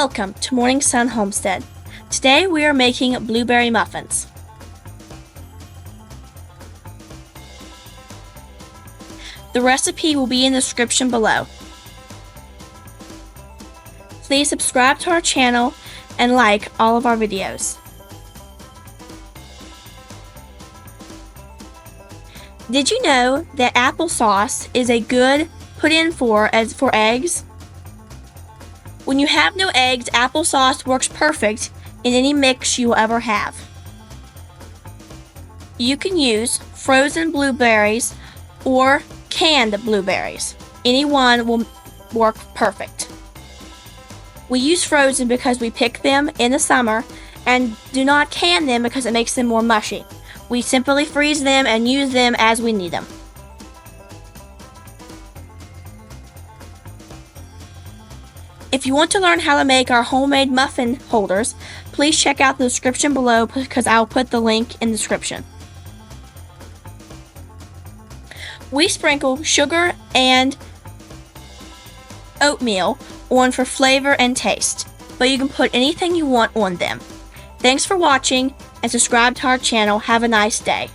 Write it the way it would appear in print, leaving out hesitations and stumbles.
Welcome to Morning Sun Homestead. Today we are making blueberry muffins. The recipe will be in the description below. Please subscribe to our channel and like all of our videos. Did you know that applesauce is a good put-in for eggs? When you have no eggs, applesauce works perfect in any mix you will ever have. You can use frozen blueberries or canned blueberries. Any one will work perfect. We use frozen because we pick them in the summer and do not can them because it makes them more mushy. We simply freeze them and use them as we need them. If you want to learn how to make our homemade muffin holders, please check out the description below because I'll put the link in the description. We sprinkle sugar and oatmeal on for flavor and taste, but you can put anything you want on them. Thanks for watching and subscribe to our channel. Have a nice day.